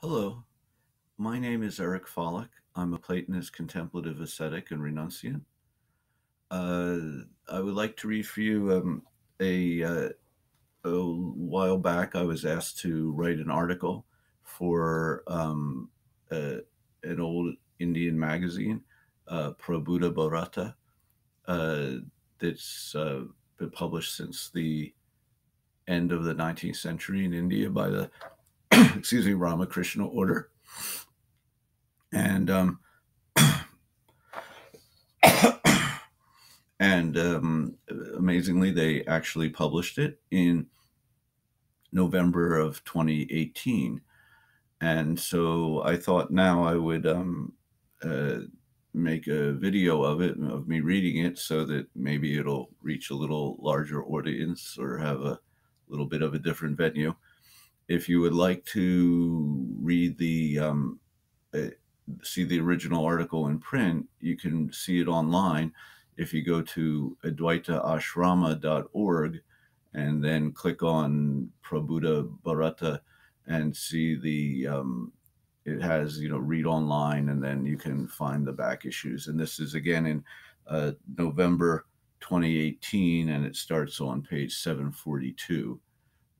Hello, my name is Eric Follick. I'm a Platonist, contemplative, ascetic, and renunciant. I would like to read for you a while back. I was asked to write an article for uh, an old Indian magazine, Prabuddha Bharata, uh, that's been published since the end of the 19th century in India by the Ramakrishna order. And and amazingly, they actually published it in November of 2018. And so I thought now I would uh, make a video of it, of me reading it, so that maybe it'll reach a little larger audience or have a little bit of a different venue. If you would like to read uh, see the original article in print, you can see it online if you go to advaitaashrama.org and then click on Prabuddha Bharata and see it has, read online, and then you can find the back issues. And this is again in November 2018, and it starts on page 742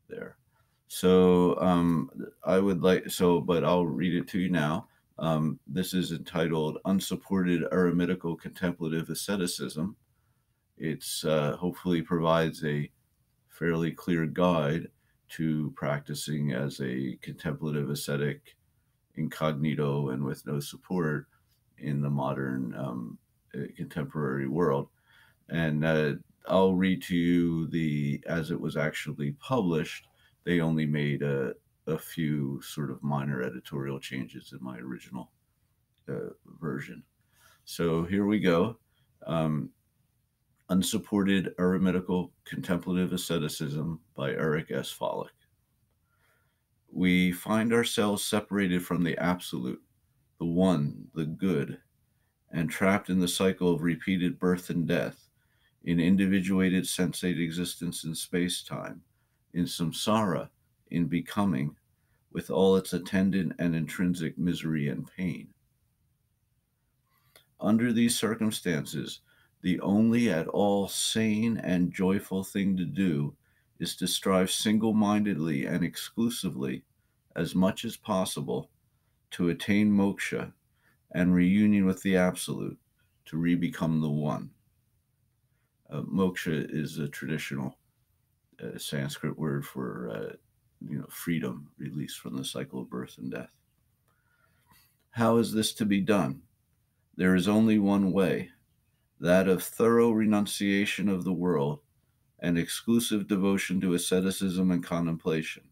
there. So I would like, but I'll read it to you now. This is entitled Unsupported Eremitical Contemplative Asceticism. It's hopefully provides a fairly clear guide to practicing as a contemplative ascetic, incognito and with no support in the modern contemporary world. And I'll read to you as it was actually published. They only made a few sort of minor editorial changes in my original version. So here we go. Um, Unsupported Eremitical Contemplative Asceticism by Eric S. Follick. We find ourselves separated from the Absolute, the One, the Good, and trapped in the cycle of repeated birth and death, in individuated sensate existence in space-time, in samsara, in becoming, with all its attendant and intrinsic misery and pain. Under these circumstances, the only at all sane and joyful thing to do is to strive single-mindedly and exclusively, as much as possible, to attain moksha and reunion with the Absolute, to re-become the One. Moksha is a traditional Sanskrit word for freedom, release from the cycle of birth and death. How is this to be done? There is only one way, that of thorough renunciation of the world and exclusive devotion to asceticism and contemplation.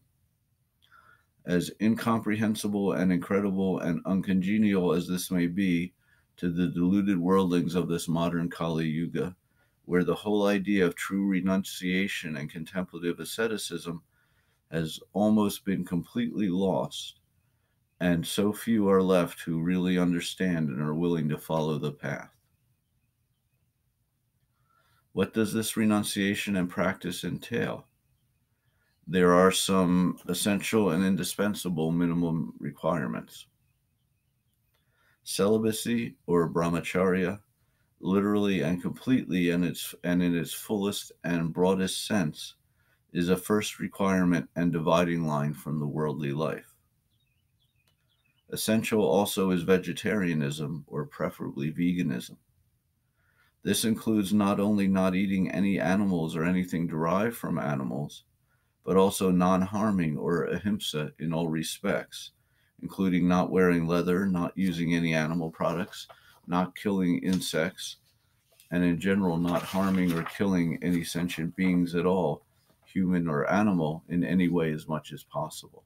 As incomprehensible and incredible and uncongenial as this may be to the deluded worldlings of this modern Kali Yuga, where the whole idea of true renunciation and contemplative asceticism has almost been completely lost, and so few are left who really understand and are willing to follow the path. What does this renunciation and practice entail? There are some essential and indispensable minimum requirements. Celibacy, or brahmacharya, literally and completely and in its fullest and broadest sense, is a first requirement and dividing line from the worldly life. Essential also is vegetarianism, or preferably veganism. This includes not only not eating any animals or anything derived from animals, but also non-harming, or ahimsa, in all respects, including not wearing leather, not using any animal products, not killing insects, and in general not harming or killing any sentient beings at all, human or animal, in any way as much as possible.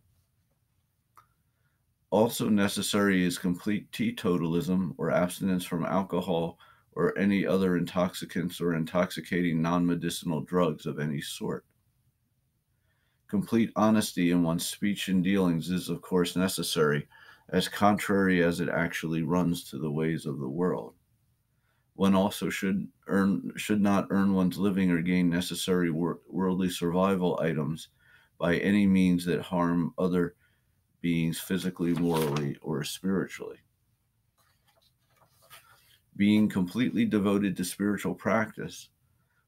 Also necessary is complete teetotalism, or abstinence from alcohol or any other intoxicants or intoxicating non-medicinal drugs of any sort. Complete honesty in one's speech and dealings is, of course, necessary, as contrary as it actually runs to the ways of the world. One also should not earn one's living or gain necessary worldly survival items by any means that harm other beings physically, morally, or spiritually. Being completely devoted to spiritual practice,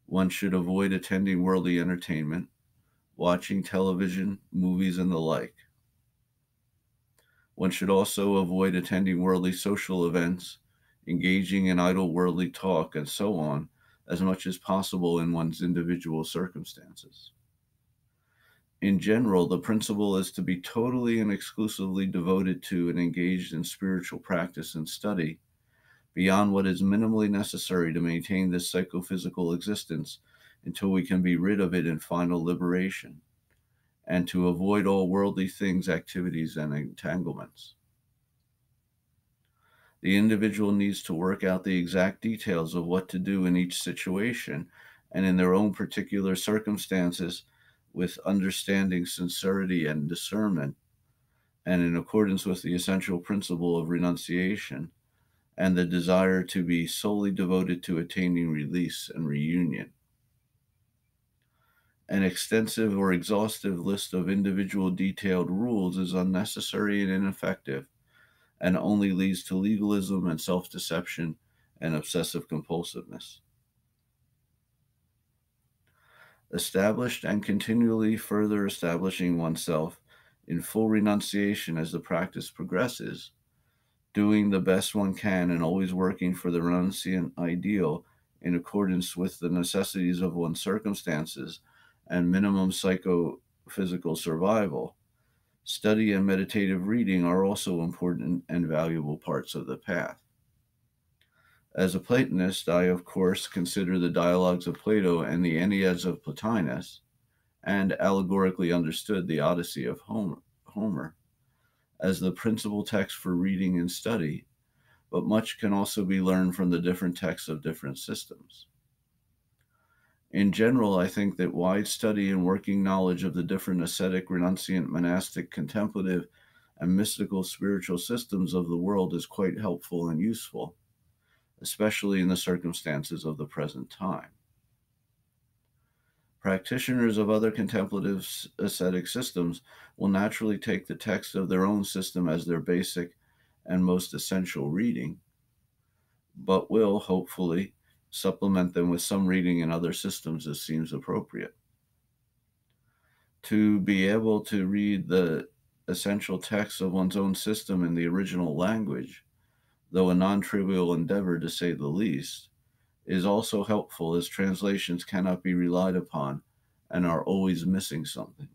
one should avoid attending worldly entertainment, watching television, movies, and the like. One should also avoid attending worldly social events, engaging in idle worldly talk, and so on, as much as possible in one's individual circumstances. In general, the principle is to be totally and exclusively devoted to and engaged in spiritual practice and study beyond what is minimally necessary to maintain this psychophysical existence until we can be rid of it in final liberation, and to avoid all worldly things, activities, and entanglements. The individual needs to work out the exact details of what to do in each situation and in their own particular circumstances with understanding, sincerity, and discernment, and in accordance with the essential principle of renunciation and the desire to be solely devoted to attaining release and reunion. An extensive or exhaustive list of individual detailed rules is unnecessary and ineffective, and only leads to legalism and self-deception and obsessive compulsiveness. Established and continually further establishing oneself in full renunciation as the practice progresses, doing the best one can and always working for the renunciant ideal in accordance with the necessities of one's circumstances and minimum psychophysical survival. Study and meditative reading are also important and valuable parts of the path. As a Platonist, I, of course, consider the dialogues of Plato and the Enneads of Plotinus, and allegorically understood the Odyssey of Homer, as the principal text for reading and study, but much can also be learned from the different texts of different systems. In general, I think that wide study and working knowledge of the different ascetic, renunciant, monastic, contemplative, and mystical spiritual systems of the world is quite helpful and useful, especially in the circumstances of the present time. Practitioners of other contemplative ascetic systems will naturally take the text of their own system as their basic and most essential reading, but will, hopefully, supplement them with some reading in other systems as seems appropriate. To be able to read the essential text of one's own system in the original language, though a non-trivial endeavor to say the least, is also helpful, as translations cannot be relied upon and are always missing something.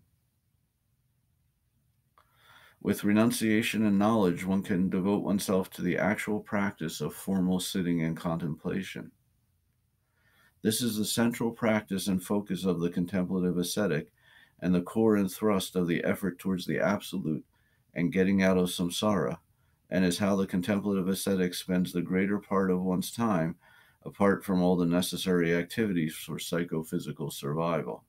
With renunciation and knowledge, one can devote oneself to the actual practice of formal sitting and contemplation. This is the central practice and focus of the contemplative ascetic, and the core and thrust of the effort towards the absolute and getting out of samsara, and is how the contemplative ascetic spends the greater part of one's time, apart from all the necessary activities for psychophysical survival.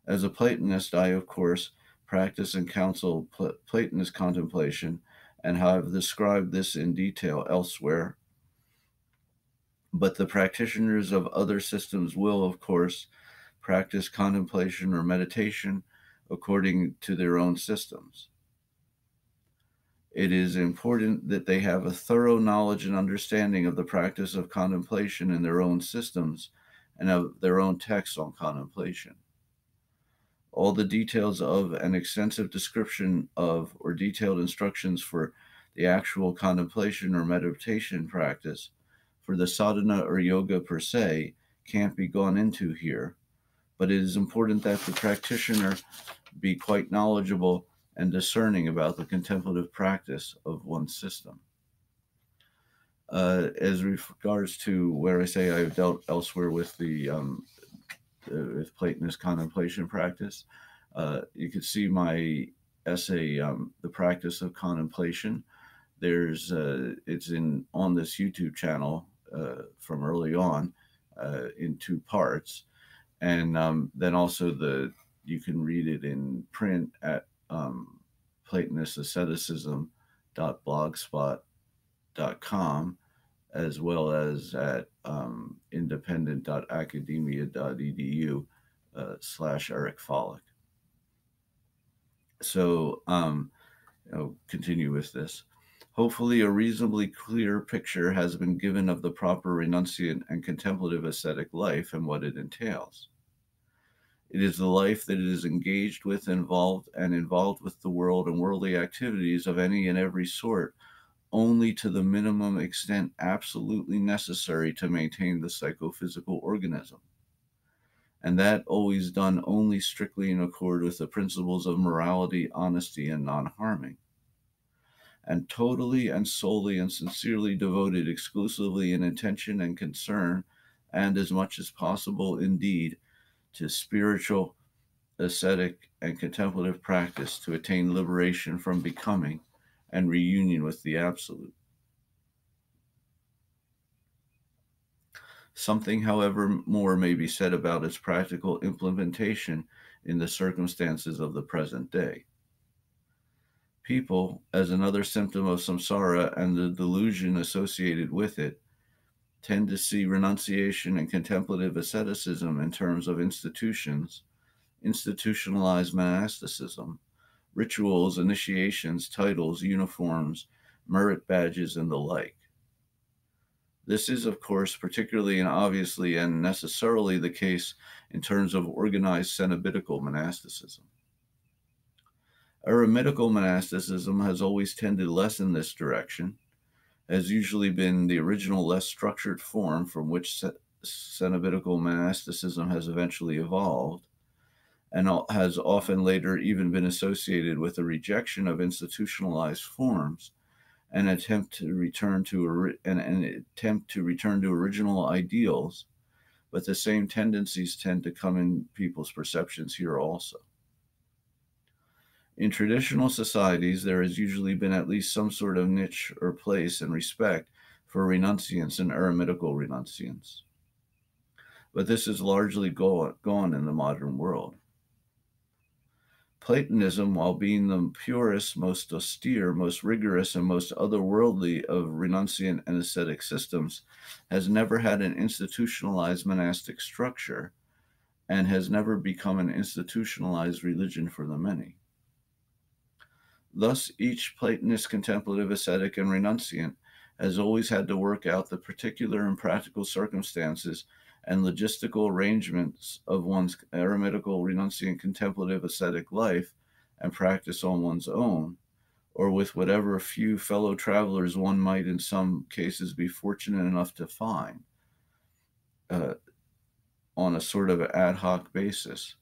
As a Platonist, I, of course, practice and counsel Platonist contemplation and have described this in detail elsewhere. But the practitioners of other systems will, of course, practice contemplation or meditation according to their own systems. It is important that they have a thorough knowledge and understanding of the practice of contemplation in their own systems and of their own texts on contemplation. All the details of an extensive description of or detailed instructions for the actual contemplation or meditation practice for the sadhana or yoga per se can't be gone into here, but it is important that the practitioner be quite knowledgeable and discerning about the contemplative practice of one's system. As regards to where I say I've dealt elsewhere with the with Platonist contemplation practice, you can see my essay, "The Practice of Contemplation." There's it's on this YouTube channel from early on in two parts, and then also you can read it in print at platonistasceticism.blogspot.com, as well as at independent.academia.edu /Eric Follick. So, I'll continue with this. Hopefully, a reasonably clear picture has been given of the proper renunciant and contemplative ascetic life and what it entails. It is the life that is engaged with, involved with the world and worldly activities of any and every sort, only to the minimum extent absolutely necessary to maintain the psychophysical organism, and that always done only strictly in accord with the principles of morality, honesty, and non harming, and totally and solely and sincerely devoted exclusively in intention and concern, and as much as possible indeed, to spiritual, ascetic, and contemplative practice to attain liberation from becoming and reunion with the Absolute. Something, however, more may be said about its practical implementation in the circumstances of the present day. People, as another symptom of samsara and the delusion associated with it, tend to see renunciation and contemplative asceticism in terms of institutions, institutionalized monasticism, rituals, initiations, titles, uniforms, merit badges, and the like. This is, of course, particularly and obviously and necessarily the case in terms of organized cenobitical monasticism. Eremitical monasticism has always tended less in this direction, has usually been the original less structured form from which cenobitical monasticism has eventually evolved, and has often later even been associated with a rejection of institutionalized forms, an attempt to return to original ideals, but the same tendencies tend to come in people's perceptions here also. In traditional societies, there has usually been at least some sort of niche or place and respect for renunciants and eremitical renunciants. But this is largely gone in the modern world. Platonism, while being the purest, most austere, most rigorous, and most otherworldly of renunciant and ascetic systems, has never had an institutionalized monastic structure and has never become an institutionalized religion for the many. Thus, each Platonist, contemplative, ascetic, and renunciant has always had to work out the particular and practical circumstances and logistical arrangements of one's eremitical, renunciant, contemplative, ascetic life and practice on one's own, or with whatever few fellow travelers one might in some cases be fortunate enough to find, on a sort of ad hoc basis,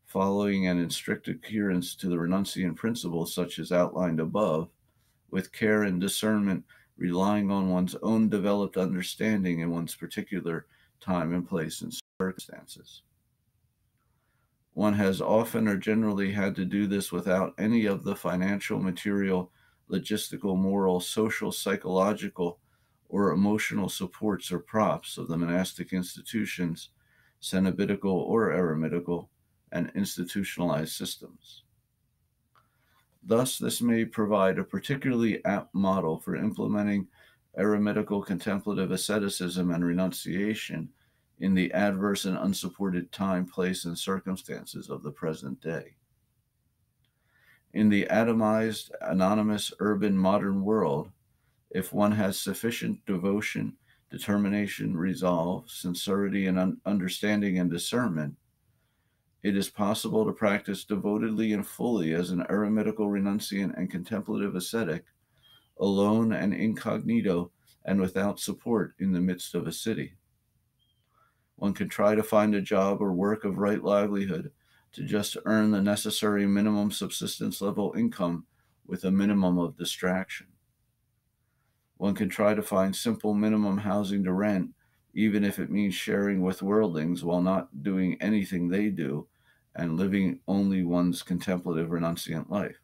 following and in strict adherence to the renunciant principles such as outlined above, with care and discernment, relying on one's own developed understanding in one's particular time and place and circumstances. One has often or generally had to do this without any of the financial, material, logistical, moral, social, psychological, or emotional supports or props of the monastic institutions, cenobitical or eremitical, and institutionalized systems. Thus, this may provide a particularly apt model for implementing eremitical contemplative asceticism and renunciation in the adverse and unsupported time, place, and circumstances of the present day. In the atomized, anonymous, urban, modern world, if one has sufficient devotion, determination, resolve, sincerity, and understanding and discernment, it is possible to practice devotedly and fully as an eremitical, renunciant, and contemplative ascetic, alone and incognito and without support in the midst of a city. One can try to find a job or work of right livelihood to just earn the necessary minimum subsistence level income with a minimum of distraction. One can try to find simple minimum housing to rent, even if it means sharing with worldlings while not doing anything they do and living only one's contemplative renunciant life.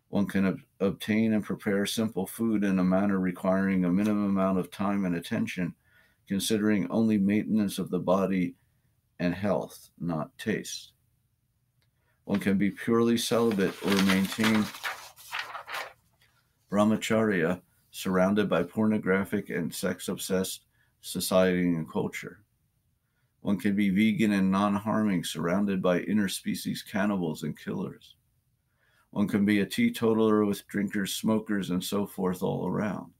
One can obtain and prepare simple food in a manner requiring a minimum amount of time and attention, considering only maintenance of the body and health, not taste. One can be purely celibate or maintain brahmacharya, surrounded by pornographic and sex-obsessed society and culture. One can be vegan and non-harming, surrounded by interspecies cannibals and killers. One can be a teetotaler with drinkers, smokers, and so forth all around.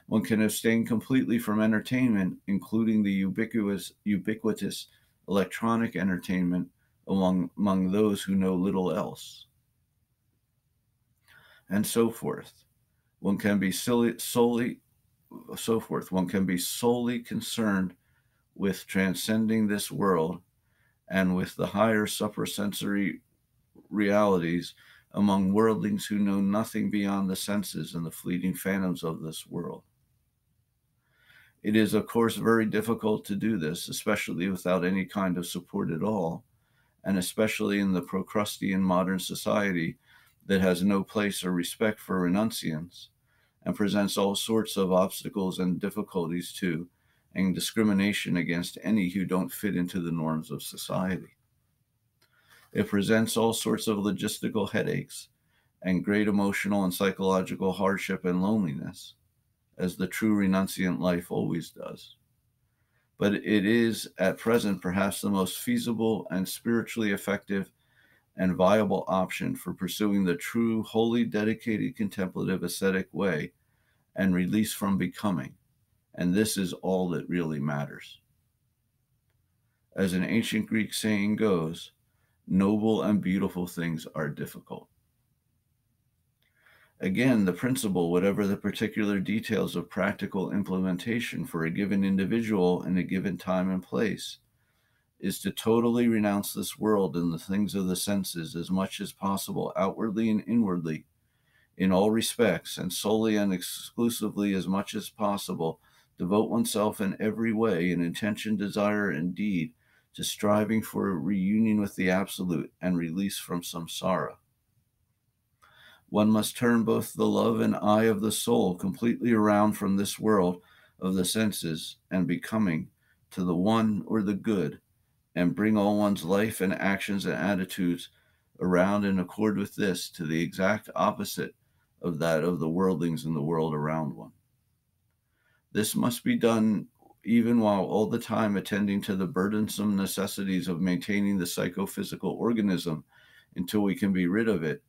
One can abstain completely from entertainment, including the ubiquitous electronic entertainment among those who know little else, and so forth. One can be solely concerned with transcending this world and with the higher suprasensory realities among worldlings who know nothing beyond the senses and the fleeting phantoms of this world. It is, of course, very difficult to do this, especially without any kind of support at all, and especially in the Procrustean modern society that has no place or respect for renunciants and presents all sorts of obstacles and difficulties to and discrimination against any who don't fit into the norms of society. It presents all sorts of logistical headaches and great emotional and psychological hardship and loneliness, as the true renunciant life always does. But it is at present perhaps the most feasible and spiritually effective and viable option for pursuing the true, wholly dedicated contemplative ascetic way and release from becoming. And this is all that really matters. As an ancient Greek saying goes, noble and beautiful things are difficult. Again, the principle, whatever the particular details of practical implementation for a given individual in a given time and place, is to totally renounce this world and the things of the senses as much as possible, outwardly and inwardly, in all respects, and solely and exclusively as much as possible, devote oneself in every way, in intention, desire, and deed, to striving for a reunion with the Absolute and release from samsara. One must turn both the love and eye of the soul completely around from this world of the senses and becoming to the one or the good, and bring all one's life and actions and attitudes around in accord with this to the exact opposite of that of the worldlings in the world around one. This must be done even while all the time attending to the burdensome necessities of maintaining the psychophysical organism until we can be rid of it,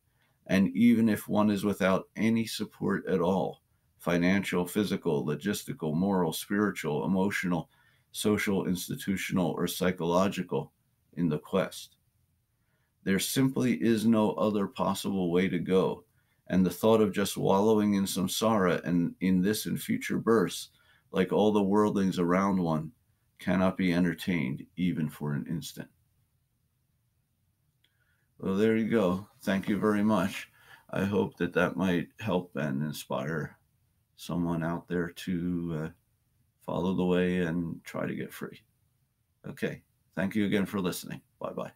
and even if one is without any support at all, financial, physical, logistical, moral, spiritual, emotional, social, institutional, or psychological, in the quest. There simply is no other possible way to go, and the thought of just wallowing in samsara and in this and future births, like all the worldlings around one, cannot be entertained even for an instant. Well, there you go. Thank you very much. I hope that might help and inspire someone out there to follow the way and try to get free. Okay. Thank you again for listening. Bye-bye.